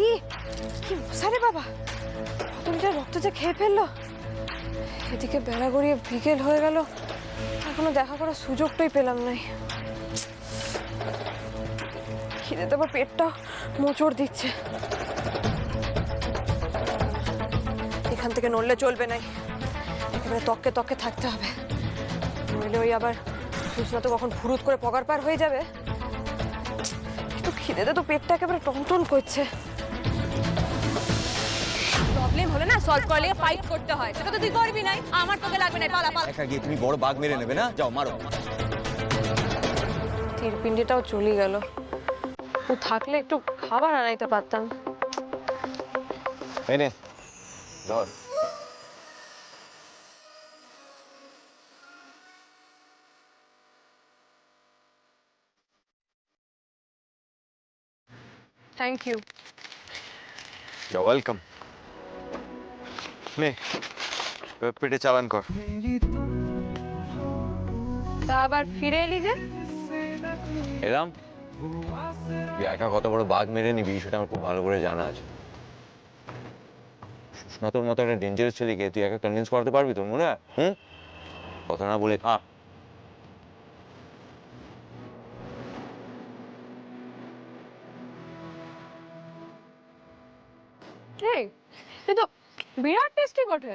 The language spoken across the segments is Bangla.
ই কি মশারে বাবা, কত লিটার রক্ত যে খেয়ে ফেললো। এদিকে বেলা গড়িয়ে বিকেল হয়ে গেল, এখনো দেখা করার সুযোগটাই পেলাম নাই। খিদে তো আবার পেটটা মোচড় দিচ্ছে। এখান থেকে নড়লে চলবে নাই, একেবারে তককে তককে থাকতে হবে, নইলে ওই আবার সুস্না তো কখন ফুরুত করে পগার পার হয়ে যাবে। কিন্তু খিদেতে তো পেটটা একেবারে টনটন করছে। প্রবলেম হলে না সলভ করলে ফাইট করতে হয়, সেটা তো তুই করবি নাই। আমার তোকে লাগবে না, পালা পালা। একা গিয়ে তুমি বড় বাঘ মেরে নেবে না, যাও মারো। তীরপিন্ডিটাও চলে গেল, ও থাকলে একটু খাবার আনাইতে পারতাম। এনে ধর। Thank you. You welcome. নে পেটে চালান কর। তা আবার ফিরে এলি যে? এলাম, তুই একা কত বড় বাঘ মেরে নিবি সেটা আমার খুব ভালো করে জানা আছে। সুস্না তোর মতো একটা ডেঞ্জারাস ছেলেকে তুই একা কনভিন্স করাতে পারবি তোর মনে হয়? কথা না বলে খা। এই তুই তো বিরাট টেস্টি বটে।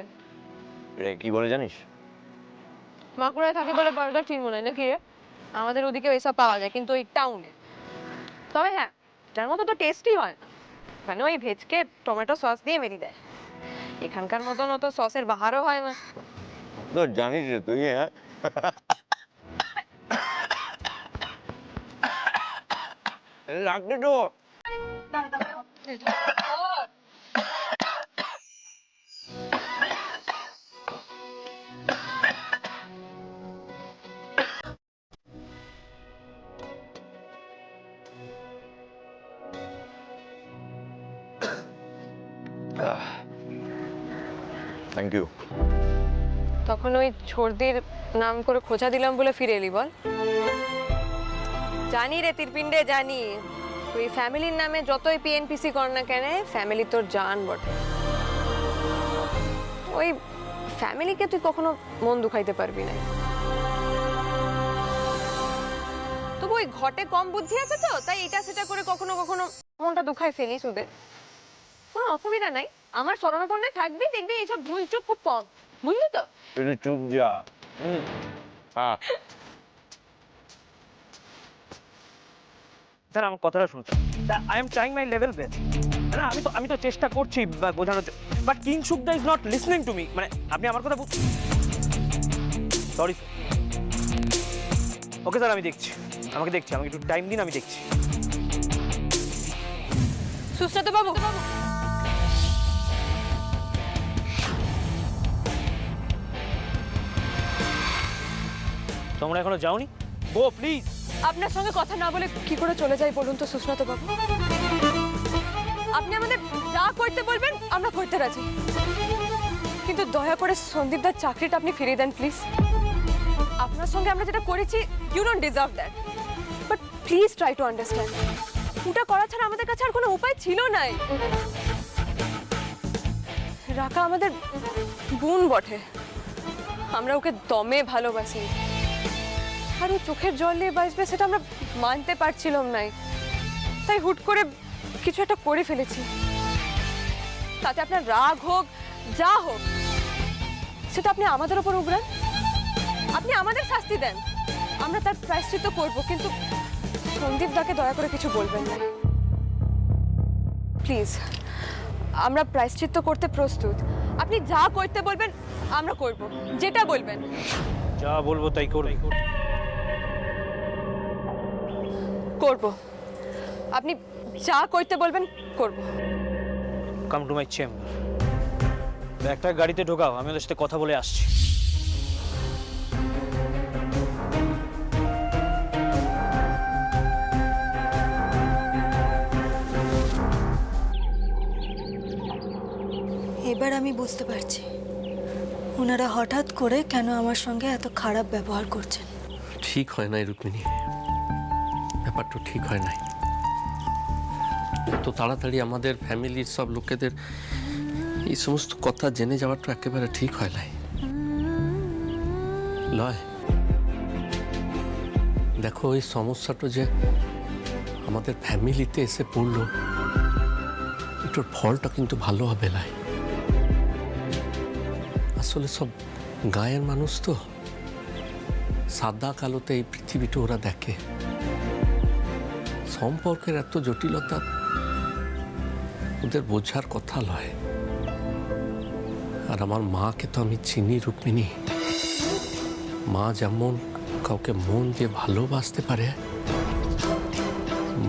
রে কি বলে জানিস? মাকুড়ায় থাকে বলে বার্গার ঠিক মনে হয় নাকি রে? আমাদের ওদিকে এসব পাওয়া যায়, কিন্তু ওই টাউনে। তবে হ্যাঁ, যার মতো তো টেস্টি হয় না, মানে ওই ভেজকে টমেটো সস দিয়ে মেরে দেয়। এখানকার মতন অত সসের বাহারও হয় না। তো জানিস রে তুই, হ্যাঁ? লাগবে তো। Thank you. তখন ওই ছর্দির নাম করে খোঁজা দিলাম বলে ফিরে এলি বল? জানি রে তীরপিন্ডে, জানি তুই ফ্যামিলির নামে যতই পিএনপিসি কর না কেন, ফ্যামিলি তোর জান বটে। ওই ফ্যামিলিকে তুই কখনো মন দুখাইতে পারবি না। তবু ওই ঘটে কম বুদ্ধি আছে তো, তাই এটা সেটা করে কখনো কখনো মনটা দুখায় ফেলিস ওদের। কোনো অসুবিধা নাই, আমার শরণাপন্নে থাকবি, দেখবি এইসব ভুল চুপ খুব কম, বুঝলি তো? তুই চুপ যা। স্যার আমার কথাটা শুনছেন? I am trying my level best. না আমি তো চেষ্টা করছি বোঝানোর, বাট কিংশুকদা is not listening to me. মানে আপনি আমার কথা সরি। ওকে স্যার, আমি দেখছি, আমাকে একটু টাইম দিন, আমি দেখছি। সুস্নাত বাবু, তোমরা এখনো যাওনি? গো প্লিজ। আপনার সঙ্গে কথা না বলে কি করে চলে যাই বলুন তো সুস্নাত বাবু? আপনি আমাদের যা করতে বলবেন আমরা করতে রাজি, কিন্তু দয়া করে সন্দীপদার চাকরিটা আপনি ফিরিয়ে দেন প্লিজ। আপনার সঙ্গে আমরা যেটা করেছি, you don't deserve that, but please try to understand. ওটা করা ছাড়া আমাদের কাছে আর কোনো উপায় ছিল নাই। রাকা আমাদের বোন বটে, আমরা ওকে দমে ভালোবাসি, আর ও চোখের জল নিয়ে বাঁচবে সেটা আমরা মানতে পারছিলাম না, তাই হুট করে কিছু একটা করে ফেলেছি। তাতে আপনার রাগ হোক যা হোক, সেটা আপনি আমাদের ওপর উগড়ান, আপনি আমাদের শাস্তি দেন, আমরা তার প্রায়শ্চিত্ত করব, কিন্তু সন্দীপ দাকে দয়া করে কিছু বলবেন না প্লিজ। আমরা প্রায়শ্চিত্ত করতে প্রস্তুত, আপনি যা করতে বলবেন আমরা করব, যেটা বলবেন। যা বলবো তাই করব। করব, আপনি যা করতে বলবেন করব। Come to my chamber. একটা গাড়িতে ঢোকাও, আমি ওদের সাথে কথা বলে আসছি। এবার আমি বুঝতে পারছি ওনারা হঠাৎ করে কেন আমার সঙ্গে এত খারাপ ব্যবহার করছেন। ঠিক হয় নাই রুক্মিণী, ব্যাপারটা ঠিক হয় নাই। এত তাড়াতাড়ি আমাদের ফ্যামিলির সব লোকেদের এই সমস্ত কথা জেনে যাওয়াটা একেবারে ঠিক হয় নাই লয়। দেখো এই সমস্যাটা যে আমাদের ফ্যামিলিতে এসে পড়লো, এটার ফলটা কিন্তু ভালো হবে না। আসলে সব গায়ের মানুষ তো, সাদা কালোতে এই পৃথিবীটা ওরা দেখে। সম্পর্কের এত জটিলতা ওদের বোঝার কথা লয়। আর আমার মাকে তো আমি চিনি রুক্মিণী, মা যেমন কাউকে মন দিয়ে ভালোবাসতে পারে,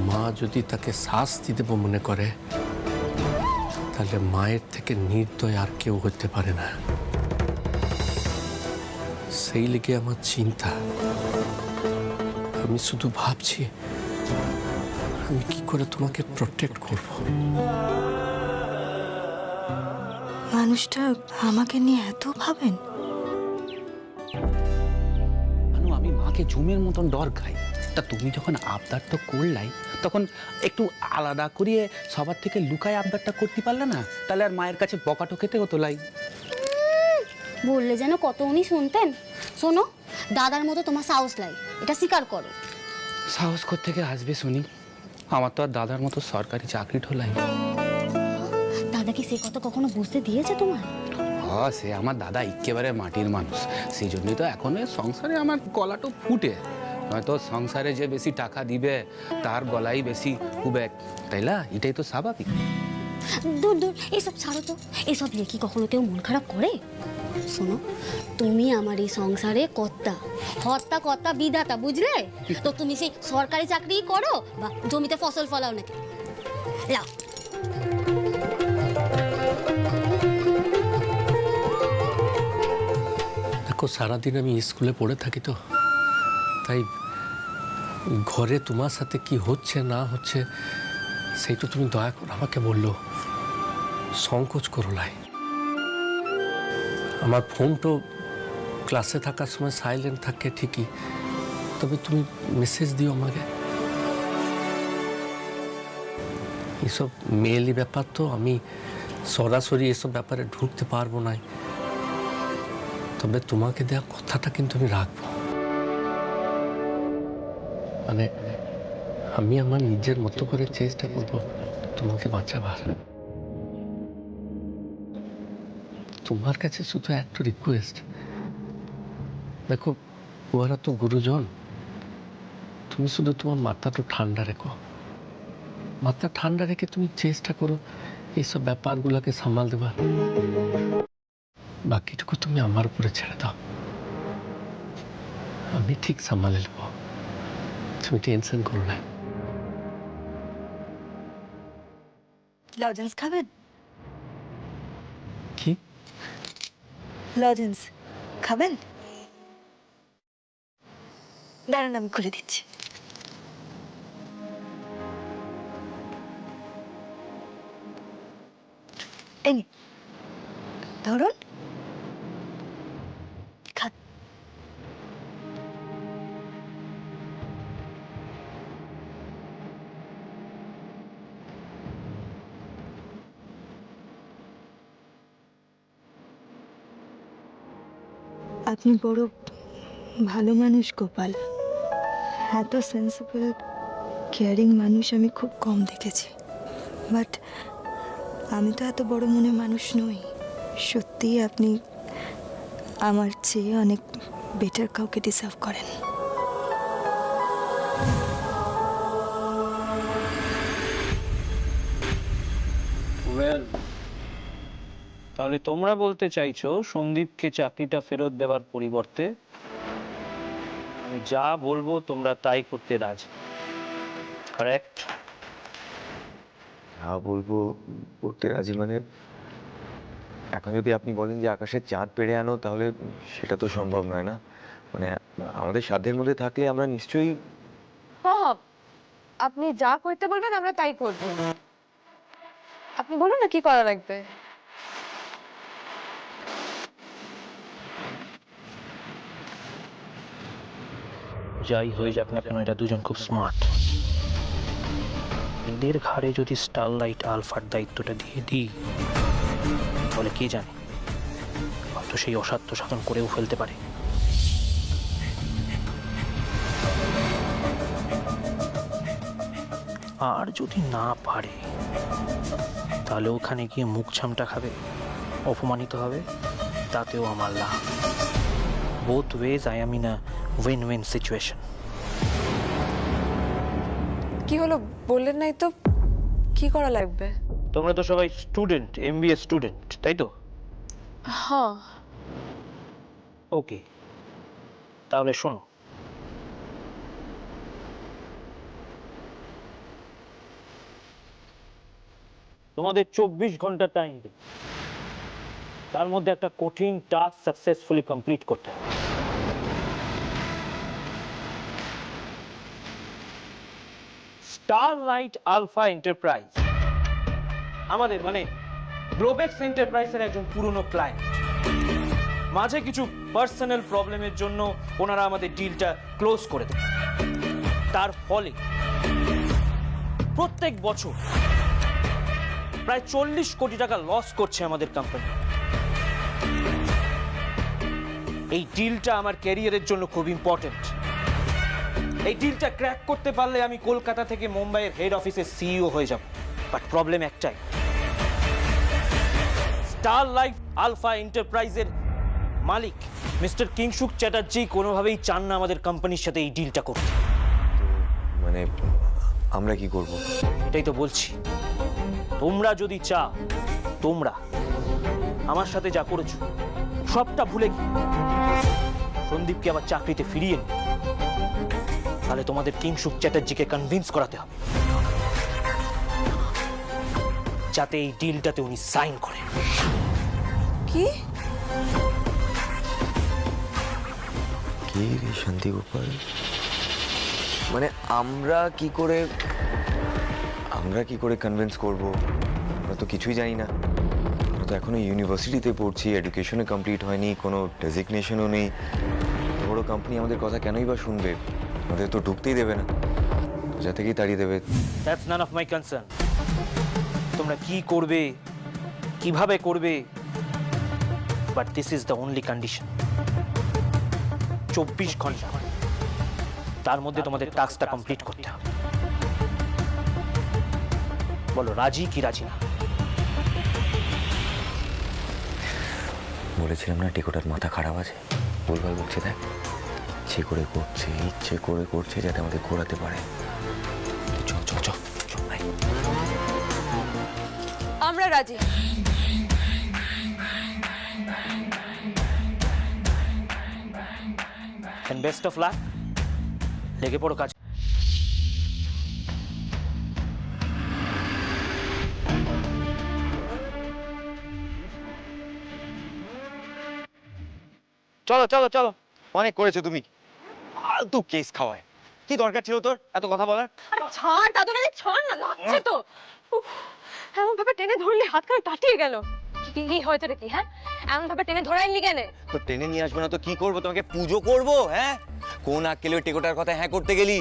মা যদি তাকে শাস্তি দেব মনে করে তাহলে মায়ের থেকে নির্দয় আর কেউ হতে পারে না। সেই লেগে আমার চিন্তা। আমি শুধু ভাবছি আমি কি করে তোমাকে প্রোটেক্ট করব। মানুষটা আমাকে নিয়ে এত ভাবেন। আমি মাকে জুমের মতন ডর খাই। তা তুমি যখন আবদার তো করলাই, তখন একটু আলাদা করিয়ে সবার থেকে লুকায় আবদারটা করতে পারলে না? তাহলে আর মায়ের কাছে বকাটো খেতে হতো লাই। বললে যেন কত উনি শুনতেন। শোনো, দাদার মতো তোমার সাহস লাই, এটা স্বীকার করো। সাহস থেকে আসবে শুনি? আমার তো আর দাদার মতো সরকারি চাকরি ঠোলাই। দাদা কি সে কথা কখনো বুঝতে দিয়েছে তোমার? হ্যাঁ, সে আমার দাদা একেবারে মাটির মানুষ। সেই জন্যই তো এখন সংসারে আমার গলাটো ফুটে। নয়তো সংসারে যে বেশি টাকা দিবে তার গলাই বেশি উবে, তাই না? এটাই তো স্বাভাবিক। দূর দূর, এসব ছাড়ো তো। এসব নিয়ে কি কখনো কেউ মন খারাপ করে? শোনো, তুমি আমার এই সংসারে কর্তা, হর্তা কর্তা বিধাতা, বুঝলে? তো তুমি সেই সরকারি চাকরি করো বা জমিতে ফসল ফলাও নাকি, লাও। দেখো সারাদিন আমি স্কুলে পড়ে থাকি তো, তাই ঘরে তোমার সাথে কি হচ্ছে না হচ্ছে সেইটা তুমি দয়া করে আমাকে বললো। সংকোচ করো লাই। আমার ফোনটা ক্লাসে থাকার সময় সাইলেন্ট থাকে ঠিকই, তবে তুমি মেসেজ দিও আমাকে। এসব মেয়েলি ব্যাপার তো, আমি সরাসরি এসব ব্যাপারে ঢুকতে পারবো না। তবে তোমাকে দেওয়া কথাটা কিন্তু আমি রাখবো। মানে আমি আমার নিজের মতো করে চেষ্টা করবো তোমাকে বাঁচাবার। তোমার কাছে শুধু একটা রিকোয়েস্ট, দেখো ওরা তো গুরুজন, তুমি শুধু তোমার মাথাটা ঠান্ডা রেখো। মাথা ঠান্ডা রেখে তুমি চেষ্টা করো এইসব ব্যাপারগুলোকে সামাল দেবার। বাকিটুকু তুমি আমার উপরে ছেড়ে দাও, আমি ঠিক সামালে নেব। তুমি টেনশন করো না। লজেন্স খাবেন? কি লজেন্স খাবেন? দাঁড়ান, আমি খুলে দিচ্ছি। এই নিন, ধরুন, খান। আপনি বড় ভালো মানুষ গোপাল। এত সেন্সিবল কেয়ারিং মানুষ আমি খুব কম দেখেছি। বাট আমি তো এত বড় মনে মানুষ নই। সত্যিই আপনি আমার চেয়ে অনেক বেটার কাউকে ডিসার্ভ করেন। তাহলে তোমরা বলতে চাইছো সন্দীপকে চাকরিটা ফেরত দেওয়ার পরিবর্তে আমি যা বলবো তোমরা তাই করতে রাজি, কারেক্ট? যা বলবো করতে রাজি মানে, এখন যদি আপনি বলেন যে আকাশের চাঁদ পেড়ে আনো, তাহলে সেটা তো সম্ভব নয় না। মানে আমাদের সাধ্যের মধ্যে থাকলে আমরা নিশ্চয়ই। হ্যাঁ, আপনি যা করতে বলবেন আমরা তাই করবো। আপনি বলুন না কি করা লাগবে। যাই হয়ে যাক না কেন, এটা দুজন খুব স্মার্ট। এদের ঘাড়ে যদি স্টারলাইট আলফার দায়িত্বটা দিয়ে দিই, তাহলে কে জানে, হয়তো সেই অসাধ্য সাধন করেও ফেলতে পারে। আর যদি না পারে, তাহলে ওখানে গিয়ে মুখ ছামটা খাবে, অপমানিত হবে, তাতেও আমার লাভ। Both ways I am in a win win situation. কি হলো বললেন নাই তো, কি করা লাগবে? তোমরা তো সবাই স্টুডেন্ট, এমবিএ স্টুডেন্ট, তাই তো? হ্যাঁ। ওকে, তাহলে শোনো, তোমাদের 24 ঘন্টা টাইম দেব, তার মধ্যে একটা কঠিন টাস্ক সাকসেসফুলি কমপ্লিট করতে হবে। স্টারলাইট আলফা এন্টারপ্রাইজ আমাদের মানে গ্লোবেক্স এন্টারপ্রাইজের একজন পুরনো ক্লায়েন্ট। মাঝে কিছু পার্সোনাল প্রবলেমের জন্য ওনারা আমাদের ডিলটা ক্লোজ করে দেন। তার ফলে প্রত্যেক বছর প্রায় 40 কোটি টাকা লস করছে আমাদের কোম্পানি। এই ডিলটা আমার ক্যারিয়ারের জন্য খুব ইম্পর্টেন্ট। এই ডিলটা ক্র্যাক করতে পারলে আমি কলকাতা থেকে মুম্বাইয়ের হেড অফিসের সিইও হয়ে যাব। বাট প্রবলেম একটাই, স্টারলাইট আলফা এন্টারপ্রাইজের মালিক মিস্টার কিংশুক চ্যাটার্জি কোনোভাবেই চান না আমাদের কোম্পানির সাথে এই ডিলটা করতে। মানে আমরা কি করব? এটাই তো বলছি, তোমরা যদি চাও, তোমরা আমার সাথে যা করেছো সবটা ভুলে গিয়ে সন্দীপকে আবার চাকরিতে ফিরিয়ে নিও, তাহলে তোমাদের কিংশুক চ্যাটার্জিকে কনভিন্স করাতে হবে যাতে এই ডিলটাতে উনি সাইন করেন। কি? কি রে শান্তি গোপাল, মানে আমরা কি করে কনভিন্স করব? আমরা তো কিছুই জানি না, আমরা তো এখনো ইউনিভার্সিটিতে পড়ছি, এডুকেশনে কমপ্লিট হয়নি, কোনো ডেজিগনেশনও নেই। বড় কোম্পানি আমাদের কথা কেনই বা শুনবে? আমাদের তো ঢুকতেই দেবে না, যা থেকেই তাড়িয়ে দেবে। That's none of my concern. তোমরা কি করবে, কিভাবে করবে, but this is the only condition. 24 ঘন্টা, তার মধ্যে তোমাদের টাস্কটা কমপ্লিট করতে হবে। বলো রাজি কি রাজি না? বলেছিলাম না টেকোটার মাথা খারাপ আছে, ভুলভাল বকছে। দেখ, ইচ্ছে করে করছে যাতে আমাদের ঘোরাতে পারে। চল ভাই, আমরা রাজি। এন্ড বেস্ট অফ লাক, লেগে পড়ো কাজ। চলো, অনেক করেছো তুমি। ফালতু কেস খাওয়ায়, কি দরকার ছিল তোর এত কথা বলার? ছাড় দাদু রাজি, ছাড় না, লাগছে তো। উফ, এমন ভাবে টেনে ধরলে হাত কানে টাটিয়ে গেল। কি হয়েছে রে? কি হ্যাঁ, এমন ভাবে টেনে ধরে আনলি কেন? তো টেনে নিয়ে আসবো না তো কি করবো? তোমাকে পুজো করবো? হ্যাঁ, কোন আক্কেলে ওই টেকোটার কথা হ্যাঁ করতে গেলি?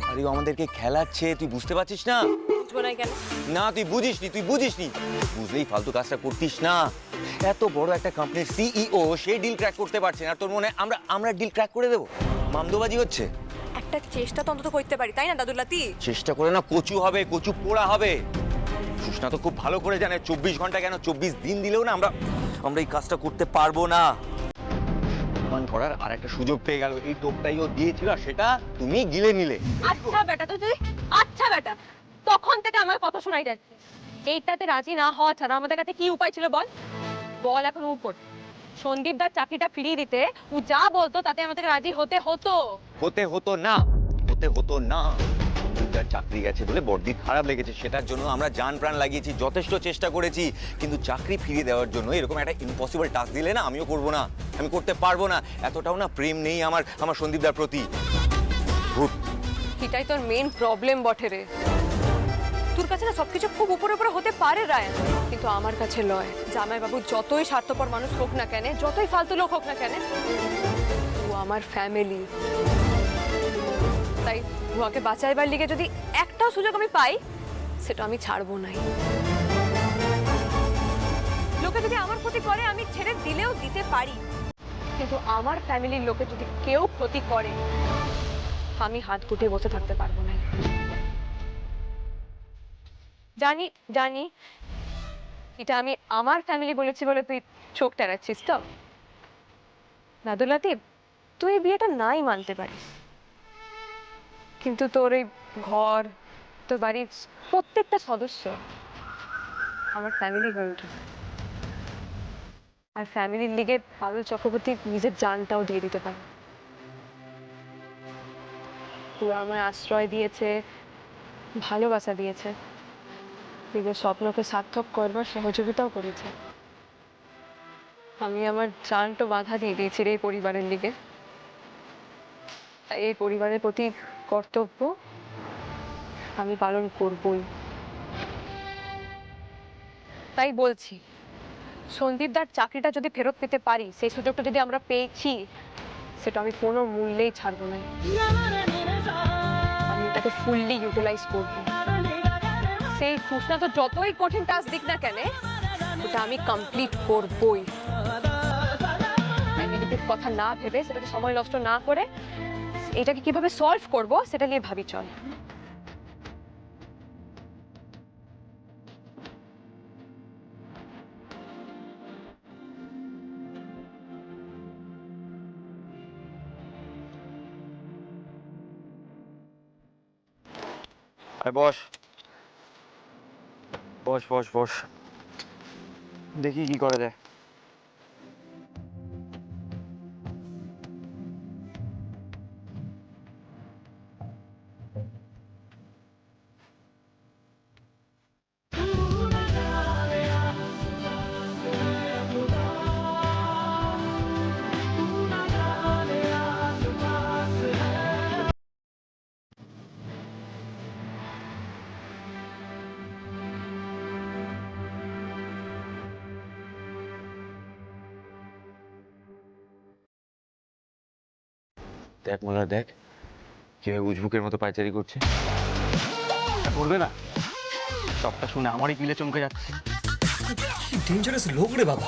আরে ও আমাদেরকে খেলাচ্ছে, তুই বুঝতে পারছিস না? বুঝবো না কেন? না তুই বুঝিসনি, বুঝলেই ফালতু কাজটা করতিস না। এত বড় একটা কোম্পানির সিইও, সে ডিল ক্র্যাক করতে পারছে না, তোর মনে হয় আমরা ডিল ক্র্যাক করে দেবো? মামদোবাজি হচ্ছে। একটা চেষ্টা তো অন্তত করতে পারি, তাই না দাদুলাতি? চেষ্টা করে না, কচু হবে, কচু পোড়া হবে। সুষ্ণা তো খুব ভালো করে জানে 24 ঘন্টা কেন 24 দিন দিলেও না আমরা এই কাজটা করতে পারবো না। মান করার আর একটা সুযোগ পেয়ে গেল, এই টোপটাই ও দিয়েছিল, সেটা তুমি গিলে নিলে। আচ্ছা বেটা, তখন থেকে আমার কথা শোনাই যাচ্ছে। এইটাতে রাজি না হওয়া ছাড়া আমাদের কাছে কি উপায় ছিল বল এখন উপর। সন্দীপ দার চাকরিটা ফিরিয়ে দিতে ও যা বলতো তাতে আমাদের রাজি হতে হতো না। তার চাকরি গেছে বলে বড়দিন খারাপ লেগেছে, সেটার জন্য আমরা জান প্রাণ লাগিয়েছি, যথেষ্ট চেষ্টা করেছি, কিন্তু চাকরি ফিরিয়ে দেওয়ার জন্য এরকম একটা ইম্পসিবল টাস্ক দিলে না আমিও করবো না, আমি করতে পারবো না। এতটাও না প্রেম নেই আমার সন্দীপদার প্রতি। এটাই তোর মেন প্রবলেম বটে রে। তোর কাছে না সবকিছু খুব উপরে হতে পারে রায়ন, কিন্তু আমার কাছে লয়। জামাইবাবু যতই স্বার্থপর মানুষ হোক না কেন, যতই ফালতু লোক হোক না কেন, ও আমার ফ্যামিলি। তাই ভুয়াকে বাঁচাইবার লিগে যদি একটাও সুযোগ আমি পাই, সেটা আমি ছাড়বো নাই। লোকে যদি আমার ক্ষতি করে আমি ছেড়ে দিলেও দিতে পারি, কিন্তু আমার ফ্যামিলির লোকে যদি কেউ ক্ষতি করে আমি হাত গুটিয়ে বসে থাকতে পারবো না। জানি জানি এটা আমি আমার ফ্যামিলি বলেছি বলে তুই চোখ টেরাচ্ছিস তো। নাদুলাতি, তুই এই বিয়েটা নাই মানতে পারিস, কিন্তু তোর এই ঘর, তোর বাড়ির প্রত্যেকটা সদস্য আমার ফ্যামিলি হয়ে উঠে। আর ফ্যামিলির লিগে পারুল চক্রবর্তী নিজের জানটাও দিয়ে দিতে পারে। পুরো আমায় আশ্রয় দিয়েছে, ভালোবাসা দিয়েছে, নিজের স্বপ্নকে সার্থক করবার সহযোগিতাও করেছে। আমি আমার জানটা বাধা দিয়ে দিয়েছি এই পরিবারের লিগে। তাই এই পরিবারের প্রতি কর্তব্য আমি পালন করবই। তাই বলছি, সন্দীপদার চাকরিটা যদি ফেরত পেতে পারি, সেই সুযোগটা যদি আমরা পেয়েছি, সেটা আমি কোনো মূল্যেই ছাড়বো না। আমি এটাকে ফুললি ইউটিলাইজ করব। সেই সুস্না তো যতই কঠিন টাস্ক দিক না কেন, ওটা আমি কমপ্লিট করবই। নেগেটিভ কথা না ভেবে, সেটাকে সময় নষ্ট না করে, এটাকে কিভাবে সলভ করব সেটা নিয়ে ভাবি চল। আরে বস বস বস বস, দেখি কি করে যায়। দেখ মোল্লা, দেখ কিভাবে উজবুকের মতো পায়চারি করছে। করবে না, সবটা শুনে আমারই গিলে চমকে যাচ্ছে। ডেঞ্জারাস লোক রে বাবা।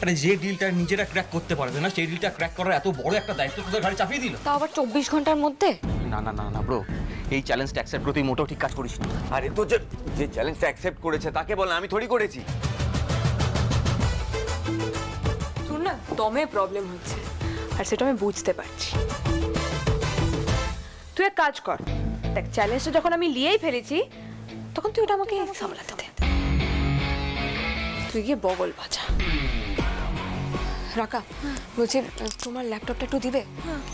আরে যে ডিলটা নিজেরা ক্র্যাক করতে পারবে না, সেই ডিলটা ক্র্যাক করার এত বড় একটা দায়িত্ব তোদের ঘাড়ে চাপিয়ে দিল। তাও আবার 24 ঘন্টার মধ্যে। না না না না ব্রো, এই চ্যালেঞ্জটা অ্যাকসেপ্ট করতে মোটেও ঠিক কাজ করিস না। আরে তো যে চ্যালেঞ্জটা অ্যাকসেপ্ট করেছে তাকে বল না, আমি থোড়ি করেছি। তোর না দমে প্রবলেম হচ্ছে, আর সেটা আমি বুঝতে পারছি। তুই এক কাজ কর, দেখ চ্যালেঞ্জটা যখন আমি নিয়েই ফেলেছি, তখন তুই ওটা আমাকে সামলাতে দে। তুই গিয়ে বগল বাজা। রাকা, বলছি তোমার ল্যাপটপটা একটু দিবে?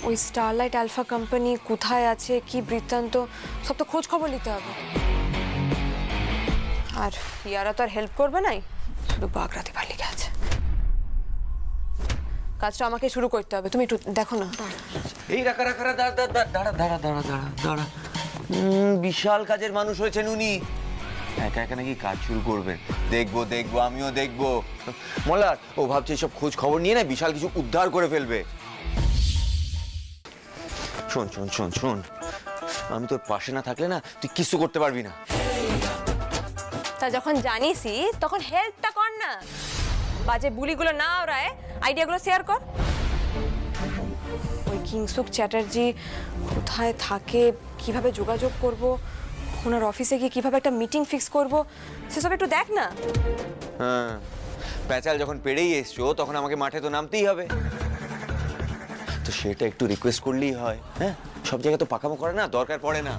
ওই স্টারলাইট আলফা কোম্পানি কোথায় আছে, কি বৃত্তান্ত, সব তো খোঁজ খবর নিতে হবে। আর ইয়ারা তো আর হেল্প করবে নাই, শুধু বাগরাতে পালিয়ে আছে। কাজটা আমাকে শুরু করতে হবে, তুমি একটু দেখো না। এই রাখা রাখা দাঁড়া দাঁড়া দাঁড়া দাঁড়া দাঁড়া দাঁড়া দাঁড়া, বিশাল কাজের মানুষ হয়েছেন উনি, একা একা নাকি কাজ শুরু করবেন। দেখবো দেখবো, আমিও দেখবো। মোল্লার ও ভাবছে সব খোঁজ খবর নিয়ে না বিশাল কিছু উদ্ধার করে ফেলবে। শোন শোন শোন শোন, আমি তোর পাশে না থাকলে না তুই কিছু করতে পারবি না। তা যখন জানিসই তখন হেল্পটা কর না, বাজে বুলিগুলো না ওরায়, আইডিয়াগুলো শেয়ার কর। ওই কিংসুক চ্যাটার্জি কোথায় থাকে, কিভাবে যোগাযোগ করব, ওনার অফিসে গিয়ে কিভাবে একটা মিটিং ফিক্স করব, সেসব একটু দেখ না। হ্যাঁ, প্যাচাল যখন পেড়েই এসছো তখন আমাকে মাঠে তো নামতেই হবে, তো সেটা একটু রিকোয়েস্ট করলেই হয়। হ্যাঁ, সব জায়গায় তো পাকামো করে না, দরকার পড়ে না।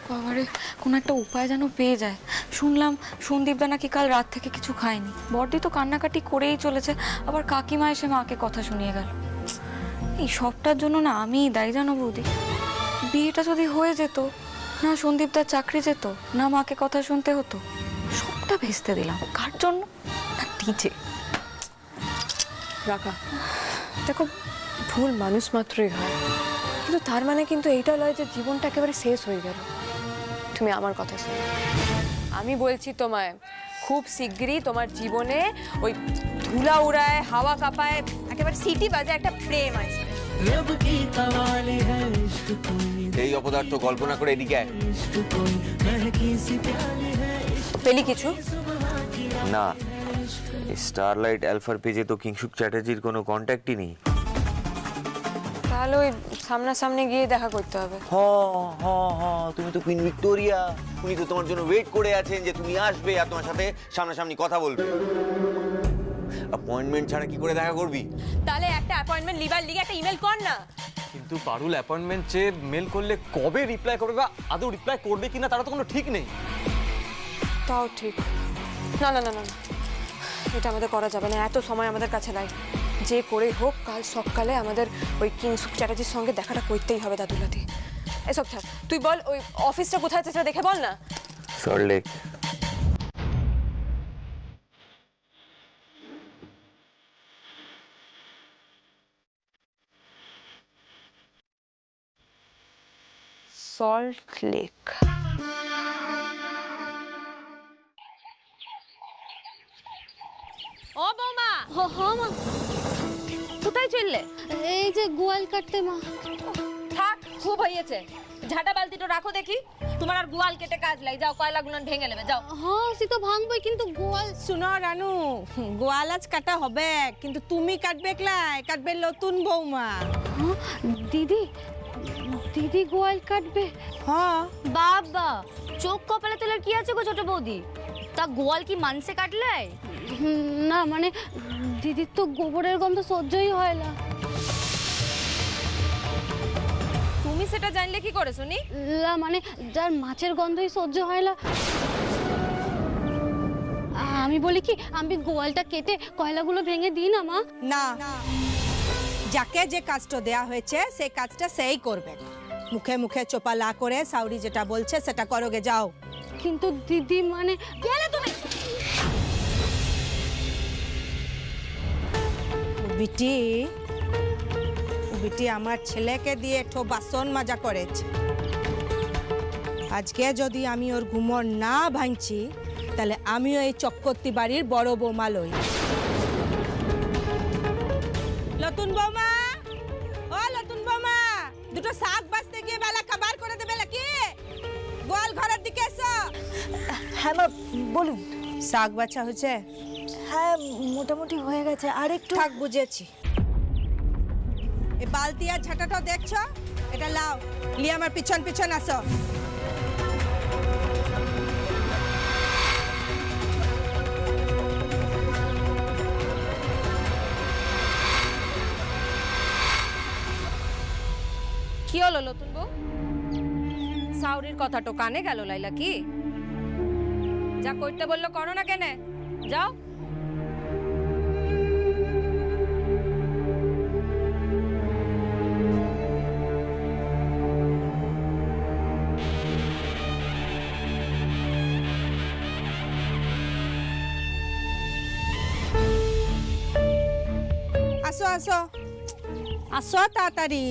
বাবারে, কোনো একটা উপায় যেন পেয়ে যায়। শুনলাম সন্দীপদা নাকি কাল রাত থেকে কিছু খায়নি। বড়দি তো কান্নাকাটি করেই চলেছে, আবার কাকিমা এসে মাকে কথা শুনিয়ে গেল। এই সবটার জন্য না আমিই দায়ী, জানো বৌদি। বিয়েটা যদি হয়ে যেত, না সন্দীপদার চাকরি যেত, না মাকে কথা শুনতে হতো, সবটা ভেস্তে দিলাম কার জন্য? না নিজে। রাখা, দেখো ভুল মানুষ মাত্রই হয়, কিন্তু তার মানে কিন্তু এইটা নয় যে জীবনটা একেবারে শেষ হয়ে গেল। তুমি আমার কথা শোনো, আমি বলছি তোমায়, খুব শিগগিরই তোমার জীবনে ওই ধুলা উড়ায়, হাওয়া কাঁপায়, একেবারে সিটি বাজে একটা প্রেম আসবে। এই অপদার্থ, কল্পনা করে এদিকে আয়। পেলি কিছু? না, স্টারলাইট অ্যালফার পেজে তো কিংশুক চ্যাটার্জির কোনো কন্ট্যাক্টই নেই। তাহলে ওই সামনাসামনি গিয়ে দেখা করতে হবে। তুমি তো কুইন ভিক্টোরিয়া, উনি তো তোমার জন্য ওয়েট করে আছেন যে তুমি আসবে আর তোমার সাথে সামনাসামনি কথা বলবে। অ্যাপয়েন্টমেন্ট ছাড়া কি করে দেখা করবি? তাহলে একটা অ্যাপয়েন্টমেন্ট লিবার লিগে একটা ইমেল কর না। কিন্তু পারুল, অ্যাপয়েন্টমেন্ট চেয়ে মেল করলে কবে রিপ্লাই করবে বা আদৌ রিপ্লাই করবে কিনা তারা তো কোনো ঠিক নেই। তাও ঠিক। না না না না না, এটা আমাদের করা যাবে না, এত সময় আমাদের কাছে নাই। যে করেই হোক কাল সকালে আমাদের ওই কিংশুক চ্যাটার্জির সঙ্গে দেখাটা করতেই হবে দাদুলাতে। এসব ছাড়, তুই বল ওই অফিসটা কোথায় আছে সেটা দেখে বল না। সল্টলেক। Salt lake. ও বৌমা, হ্যাঁ মা, কোথায় চললে? এই যে গোয়াল কাটতে মা। থাক, খুব হয়েছে। ঝাঁটা বালতিটা রাখো দেখি। তোমার আর গোয়াল কেটে কাজ লাই, যাও কয়লাগুলো ভেঙে নেবে যাও। হ্যাঁ সে তো ভাঙবই, কিন্তু গোয়াল শুনো রানু, গোয়াল আজ কাটা হবে, কিন্তু তুমি কাটবে একলাই, কাটবে নতুন বৌমা। দিদি, দিদি গোয়াল কাটবে? হ্যাঁ। বাবা, চোখ কপালে তোলার কি আছে গো ছোট বৌদি? তা গোয়াল কি মানসে কাটলে? না মানে দিদির তো গোবরের গন্ধ সহ্যই হয় না। তুমি সেটা জানলে কি করে শুনি? না মানে যার মাছের গন্ধই সহ্য হয় না। আমি বলি কি, আমি গোয়ালটা কেটে কয়লাগুলো ভেঙে দিই না মা? না, যাকে যে কাজটা দেয়া হয়েছে সেই কাজটা সেই করবে। মুখে মুখে চোপা লা করে সাউরি যেটা বলছে সেটা করোগে, যাও। কিন্তু দিদি মানে গেলে তুমি। বিটি, বিটি আমার ছেলেকে দিয়ে একটু বাসন মাজা করেছে। আজকে যদি আমি ওর ঘুমর না ভাঙছি তাহলে আমিও এই চক্করতি বাড়ির বড় বৌমা লই। নতুন বৌমা, ও নতুন বৌমা, দুটো শাক বাজতে গিয়ে বেলা খাবার করে দেবে নাকি? গোয়াল ঘরের দিকে এসো। হ্যাঁ মা বলুন। শাক বাছা হয়েছে? হ্যাঁ মোটামুটি হয়ে গেছে, আর একটু। থাক, বুঝেছি। এই বালতি আর ঝাঁটাটা দেখছো, এটা লাও, লিয়ে আমার পিছন পিছন আসো। কি হলো নতুন বউ? সাউরির কথা তো কানে গেল লাইলা কি? যা করতে বললো করো না কেনে, যাও। আসো আসো আসো তাড়াতাড়ি।